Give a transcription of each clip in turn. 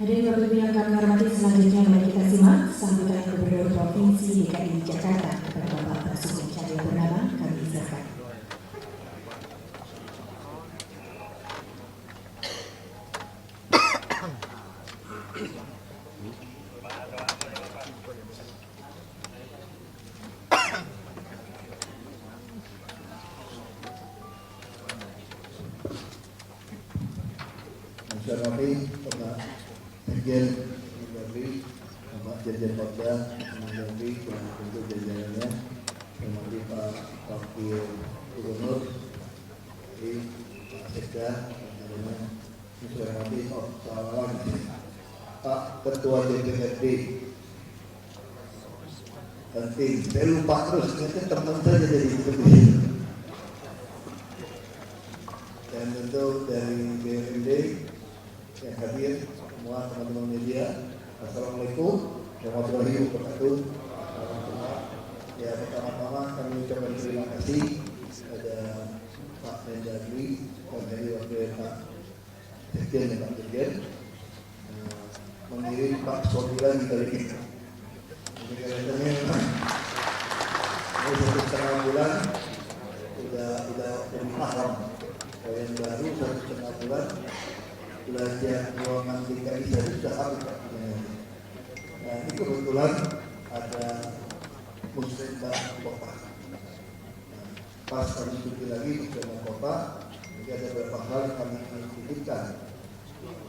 Hadirin Bapak Ibu yang kami hormati, selanjutnya mari kita simak sambutan Gubernur Provinsi DKI Jakarta kepada Bapak Basuki Cahayapurnama. Kami silakan. Saya hormati Bapak Dirjen Mendagri, Bapak Dirjen Polda Mendagri dan tentu jajarannya, hormati Pak Wakil Gubernur, Pak Sekda, saya hormati Pak Ketua DPRD. Penting, saya lupa terus, ternyata teman saja jadi begini. Dan tentu dari BNPB yang hadir, semua teman-teman media, Assalamualaikum warahmatullahi wabarakatuh. Ya, pertama-tama kami ucapkan terima kasih kepada Pak Mendagri dan dari wakil Pak Sekjen dan Pak Dirjen mengirim Pak Sodilan di kali ini. Jadi kelihatannya memang ini 1,5 bulan sudah lebih paham. Kalau yang baru 1,5 bulan belajar ruangan DKI sudah habis. Nah, ini kebetulan ada muslimah kota. Pas kami cuti lagi muslimah kota, jadi ada beberapa hal yang kami ingin titipkan.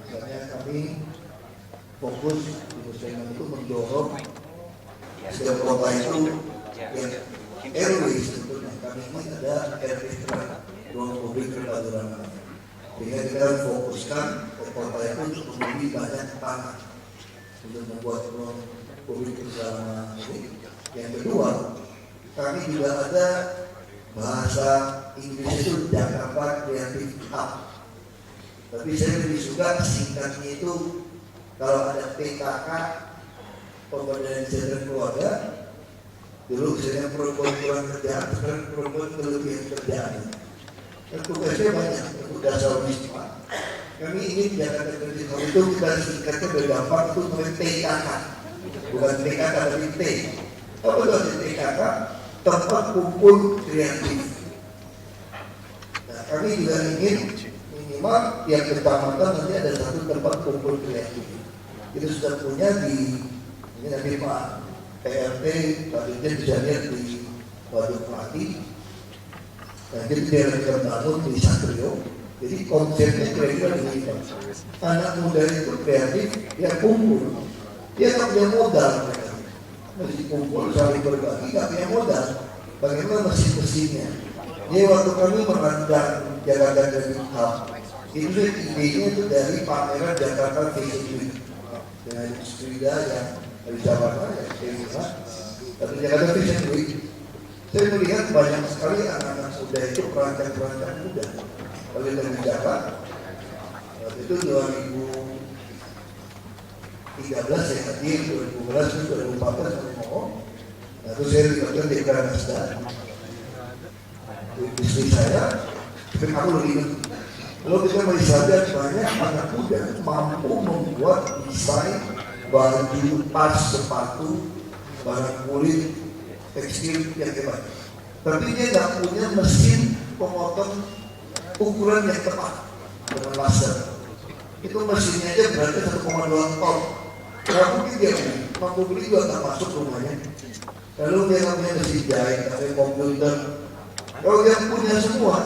Misalnya kami fokus di muslimah itu mendorong setiap kota itu yang RW sebetulnya. Kami ini ada RW ruang publik kebaduran. Sehingga kita fokuskan kota itu untuk membeli banyak tanah untuk membuat ruang publik bersama ini. Yang kedua, kami juga ada bahasa Inggris itu Jakarta Creative Hub. Tapi saya lebih suka singkatnya itu kalau ada PKK, Pemberdayaan Kesehatan Keluarga. Dulu saya perempuan kurang kerjaan, sekarang perempuan kelebihan kerjaan. Tugasnya banyak untuk dasar wisma. Kami ingin Jakarta Creative Hub itu kita singkatnya bergampang itu namanya TKK, bukan PKK tapi T. Apa itu arti TKK? Tempat kumpul kreatif. Nah, kami juga ingin minimal yang kecamatan nanti ada satu tempat kumpul kreatif. Itu sudah punya di ini nanti Pak PRT, Pak Dirjen bisa lihat di Waduk Melati. Nah, jadi dia akan bangun di Satrio. Jadi konsepnya kira-kira begini. Anak muda itu kreatif, dia kumpul. Dia tak punya modal. Masih kumpul, saling berbagi, tak punya modal. Bagaimana mesin-mesinnya? Dia waktu kami merancang Jakarta Creative Hub, itu idenya itu dari pameran Jakarta Fashion Week. Dengan Frida yang dari Jakarta, yang saya tapi Jakarta Fashion Week. Saya melihat banyak sekali anak-anak muda itu perancang-perancang muda. Kalau dari Jakarta, itu 2013 saya hadir, 2012 itu 2014 saya ngomong. Nah, itu saya libatkan di Kanada. Istri saya, tapi aku lebih ngerti. Kalau kita melihat banyak anak muda mampu membuat desain baju, tas, sepatu, barang kulit, tekstil yang hebat. Tapi dia nggak punya mesin pemotong ukuran yang tepat dengan laser. Itu mesinnya aja berarti 1,2 ton. Nggak mungkin dia mampu beli juga nggak masuk rumahnya. Lalu dia nggak punya mesin jahit, nggak punya komputer. Kalau dia punya semua,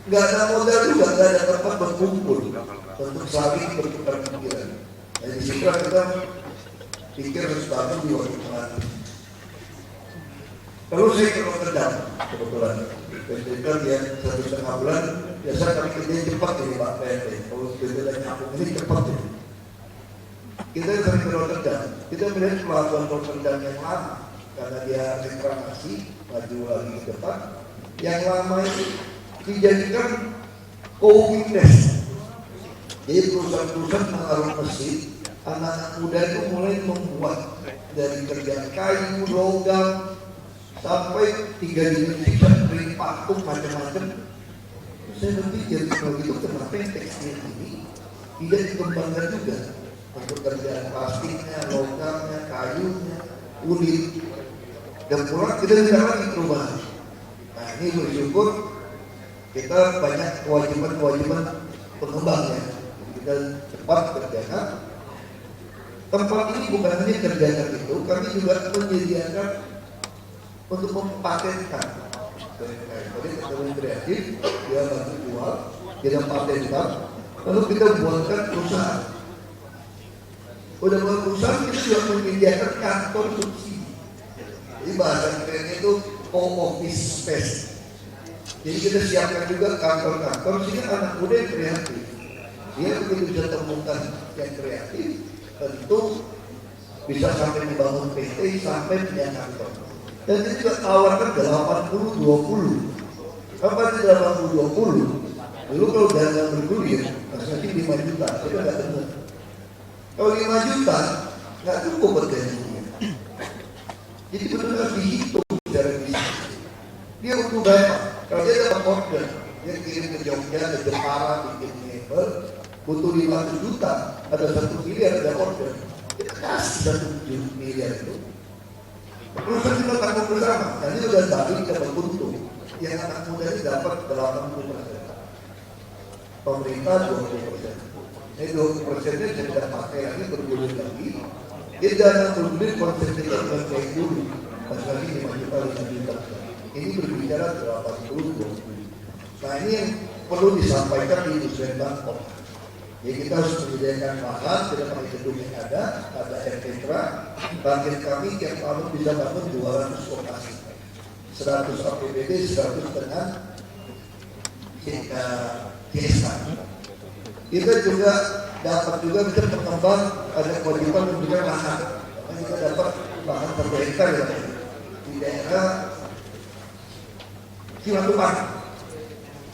nggak ada modal juga, nggak ada tempat berkumpul untuk saling bertukar pikiran. Jadi disitu kita pikir harus bangun di Waduk Melati. Lalu saya ke Rotterdam kebetulan. Ketika dia 1,5 bulan, biasa kami kerja cepat ini Pak PRT. Kalau kita nyambung ini cepat ini. Kita sering ke Rotterdam, kita melihat pelabuhan Rotterdam yang lama karena dia reklamasi, maju lagi ke depan. Yang lama itu dijadikan co-working desk. Jadi perusahaan-perusahaan menaruh mesin, anak-anak muda itu mulai membuat dari kerjaan kayu, logam, sampai 3 dimensi dari patung macam-macam. Saya berpikir kalau gitu kenapa yang tekstil ini tidak dikembangkan juga untuk kerjaan plastiknya, logamnya, kayunya, kulit, dan pulang kita tidak lagi perubahan. Nah ini bersyukur kita banyak kewajiban pengembangnya, kita cepat kerjakan. Tempat ini bukan hanya kerjakan itu, kami juga menyediakan untuk mempatenkan. Jadi ekonomi kreatif, dia bantu jual, dia patenkan, lalu kita buatkan perusahaan. Udah buat perusahaan, kita juga menyediakan kantor subsidi. Jadi bahasa keren itu co-office space. Jadi kita siapkan juga kantor-kantor sehingga anak muda yang kreatif. Dia begitu bisa temukan yang kreatif, tentu bisa sampai membangun PT sampai punya kantor. Dan itu juga tawarkan 80-20. Apa itu 80-20? Dulu kalau dana bergulir, masih 5 juta, itu nggak benar. Kalau 5 juta, nggak cukup bergantinya. Jadi benar-benar dihitung secara bisnis. Dia butuh berapa? Kalau dia dapat order, dia kirim ke Jogja, ke Jepara, bikin mebel, butuh 500 juta, ada 1 miliar ada order. Kita kasih 1 miliar itu. Perusahaan kita tanggung bersama, dan ini sudah balik dapat untung. Yang anak muda ini dapat 80%. Pemerintah 20%. Ini 20%-nya tidak pakai lagi, bergulir lagi. Dia dana bergulir konsep kita bukan kayak dulu. Pas lagi 5 juta, 5 juta. Ini berbicara 80-20. Nah ini yang perlu disampaikan di industri Bangkok. Jadi kita harus menyediakan lahan, tidak pakai gedung yang ada Rptra. Target kami tiap tahun bisa bangun 200 lokasi. 100 APBD, 100 dengan desa. Kita juga dapat juga bisa berkembang, ada kewajiban memberikan lahan. Kita dapat lahan terbaikkan ya di daerah Simatupang.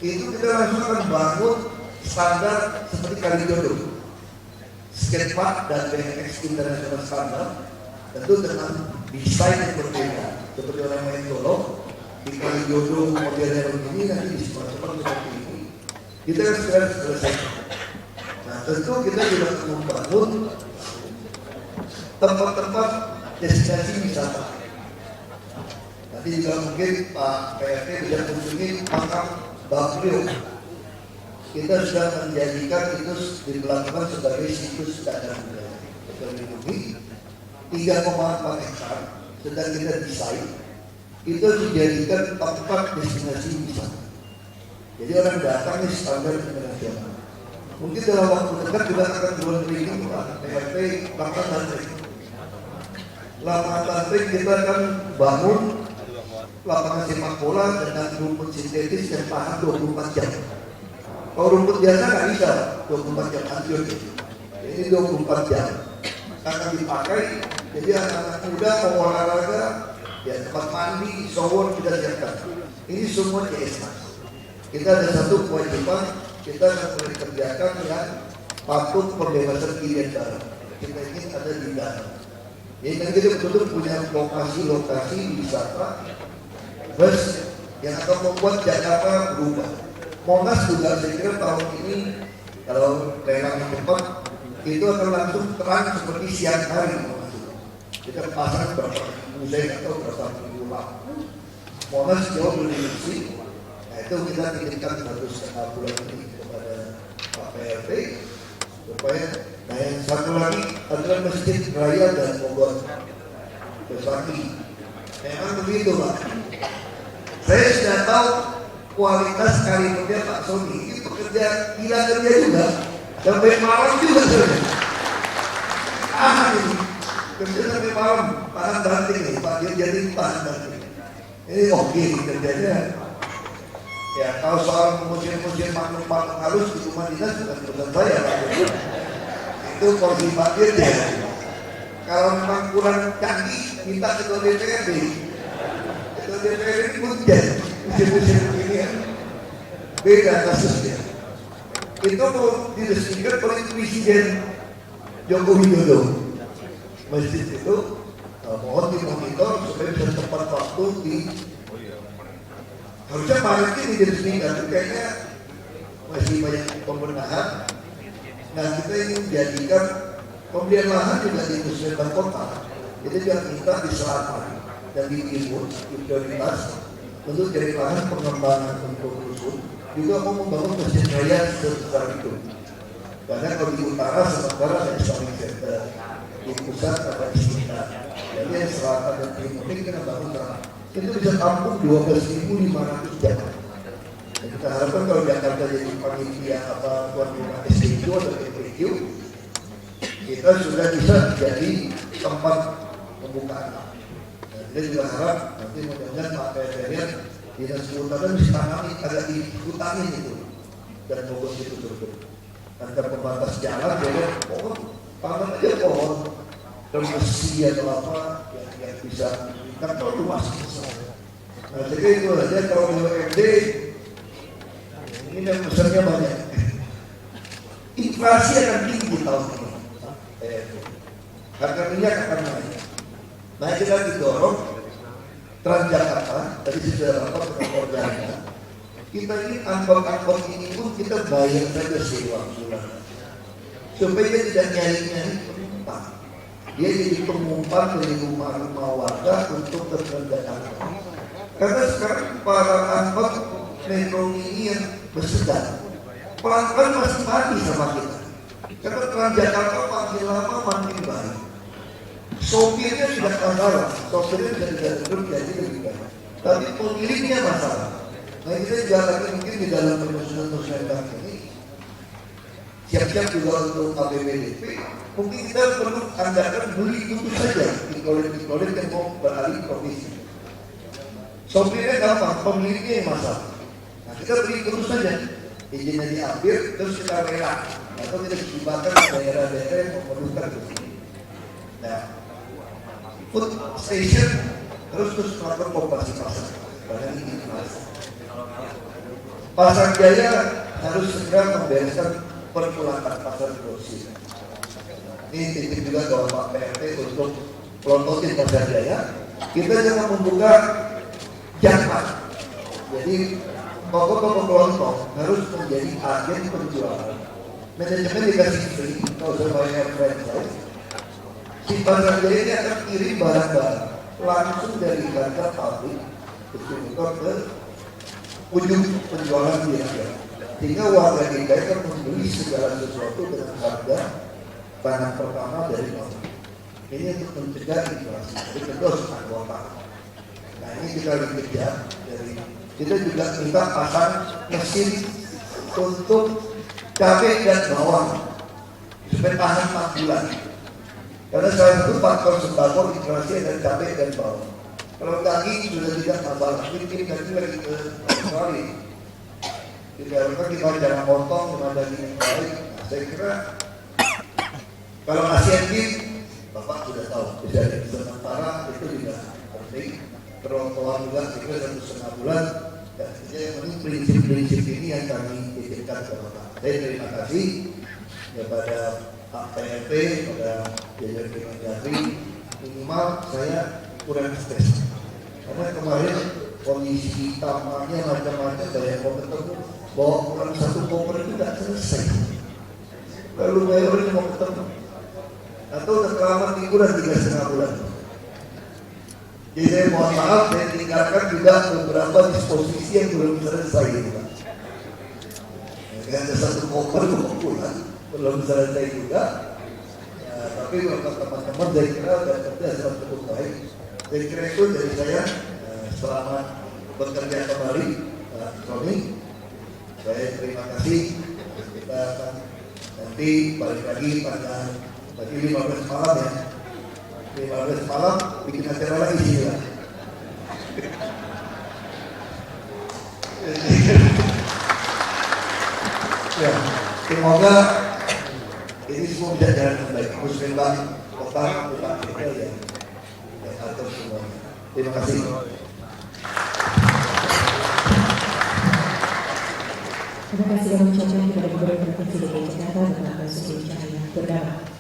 Itu kita langsung akan bangun standar seperti Kalijodo, skatepark dan BMX international standar, tentu dengan desain yang berbeda. Seperti orang main golf di Kalijodo model ini nanti di Simatupang seperti ini. Kita harus segera selesaikan. Nah tentu kita juga membangun tempat-tempat destinasi wisata. Nanti juga mungkin Pak PRT bisa kunjungi makam Baplio. Kita sudah menjadikan itu dilakukan sebagai situs cagar budaya terlindungi 3,4 hektar, sedang kita desain itu dijadikan tempat destinasi wisata. Jadi orang datang di standar internasional. Mungkin dalam waktu dekat juga akan jual training Pak PRT lapangan tantrik. Lapangan tantrik kita akan bangun lapangan sepak bola dengan rumput sintetis yang tahan 24 jam. Kalau rumput biasa nggak bisa 24 jam hancur. Ini 24 jam akan dipakai. Jadi anak-anak muda mau olahraga, ya tempat mandi, shower kita siapkan. Ini semua CSA. Kita ada satu kewajiban, kita akan kerjakan yang patuh pembebasan pilihan darah. Kita ingin ada di dalam. Jadi nanti kita betul-betul punya lokasi-lokasi wisata bus yang akan membuat Jakarta berubah. Monas juga saya kira tahun ini kalau lelang cepat itu akan langsung terang seperti siang hari. Kita pasang berapa musik atau berapa minggu lalu. Monas jauh lebih bersih. Nah itu kita titipkan 1,5 bulan ini kepada Pak PRT supaya. Nah yang satu lagi adalah Masjid Raya dan Bogor Besaki. Memang begitu Pak. Saya sudah tahu kualitas karirnya Pak Sony. Ini pekerja gila kerja juga, sampai malam juga sebenarnya. Ini kerja sampai malam, tahan banting nih Pak. Dia jadi tahan banting. Ini oke kerjanya. Ya kalau soal musim-musim makhluk halus di rumah dinas bukan urusan saya Pak. Itu porsi Pak Dirjen. Kalau memang kurang canggih, minta ketua DPRD. Ketua DPRD ini hujan, musim-musim begini ya. Beda kasusnya. Itu mau diresmikan oleh Presiden Joko Widodo. Masjid itu mohon dimonitor supaya bisa tepat waktu di. Harusnya Maret ini diresmikan, kayaknya masih banyak pembenahan. Nah, kita ingin jadikan pembelian lahan juga di Musliman kota. Itu yang kita di selatan dan di timur di prioritas untuk jadi lahan pengembangan untuk rusun. Juga mau membangun masjid raya sebesar itu. Karena kalau di utara sementara ada Islamic Center, di pusat ada Istiqlal. Jadi yang selatan dan timur ini kita bangun terang. Itu bisa tampung 12.500 jamaah. Dan kita harapkan kalau Jakarta jadi panitia apa tuan rumah SDQ atau PPQ, kita sudah bisa jadi tempat pembukaan. Dan kita juga harap nanti mudah-mudahan Pak PDR Dinas Kehutanan bisa tangani agak dihutanin itu dan Bogor itu turun. Antara pembatas jalan jadi pohon, tanam aja pohon, terus besi atau apa yang bisa kan kalau luas. Nah, jadi itu aja kalau BUMD ini yang besarnya banyak. Inflasi akan tinggi tahun ini. Harga minyak akan naik. Nah, kita didorong Transjakarta, tadi sudah rapat dengan organnya. Kita ini angkot-angkot ini pun kita bayar saja sewa bulanan. Supaya dia tidak nyari-nyari penumpang. Dia jadi pengumpan dari rumah-rumah warga untuk ke Transjakarta. Karena sekarang para angkot metro ini yang bersedar, pelan-pelan masih mati sama kita. Karena Transjakarta makin lama makin baik. Sopirnya tidak masalah, sopirnya tidak bekerja jadi lebih baik. Tapi pemiliknya masalah. Nah kita juga lagi mungkin di dalam penyusunan undang ini siap-siap juga untuk APBDP. Mungkin kita perlu anggaran beli itu saja di kolek yang mau beralih profesi. Sopirnya gampang, pemiliknya yang masalah. Nah kita beli itu saja, izinnya diambil terus kita rela atau kita dibakar ke daerah-daerah yang memerlukan itu. Nah, food station terus melakukan operasi pasar. Karena ini pasar. Pasar Jaya harus segera membereskan perpulatan pasar grosir. Ini titip juga ke Pak PRT untuk pelontotin Pasar Jaya. Kita jangan membuka jangkar. Jadi toko-toko kelontong harus menjadi agen penjualan. Manajemen dikasih free kalau sudah bayar franchise. Si Pasar Jaya ini akan kirim barang-barang langsung dari kantor pabrik distributor ke ujung penjualan dia. Sehingga warga DKI kan membeli segala sesuatu dengan harga barang pertama dari bawah. Ini untuk mencegah inflasi. Jadi terus anggota. Nah ini kita dikejar dari kita juga minta pasang mesin untuk cabai dan bawang supaya tahan 4 bulan. Karena salah satu faktor sembako inflasi adalah cabai dan bawang. Kalau daging sudah tidak masalah, mungkin daging lagi ke Australia. Diharapkan kita jangan potong dengan daging yang baik. Nah, saya kira kalau Asian Games, Bapak sudah tahu, bisa dari sementara itu juga penting. Trotoar juga kira 1,5 bulan. Dan yang penting prinsip-prinsip ini yang kami titipkan ke Bapak. Saya terima kasih kepada Pak PRT, pada jajaran Kemendagri. Minimal saya kurang stres. Karena kemarin kondisi tamannya macam-macam dari mau ketemu bawa pulang 1 koper itu tidak selesai. Lalu bayarnya mau ketemu atau udah kelamaan liburan 3,5 bulan. Jadi saya mohon maaf, saya tinggalkan juga beberapa disposisi yang belum selesai itu Pak. Ada 1 koper mau pulang belum selesai juga. Ya, tapi kalau teman-teman saya kira sudah kerja sangat cukup baik. Saya kira itu dari saya. Selamat bekerja kembali Pak Sony. Saya terima kasih. Kita akan nanti balik lagi pada tadi 15 malam ya. 15 malam bikin acara lagi sih ya. Ya, semoga ini semua bisa jalan dengan baik. Musliman kota kita ya. Atur semuanya. Terima kasih. Terima kasih kami ucapkan kepada Gubernur Provinsi DKI Jakarta Bapak Basuki Cahayapurnama.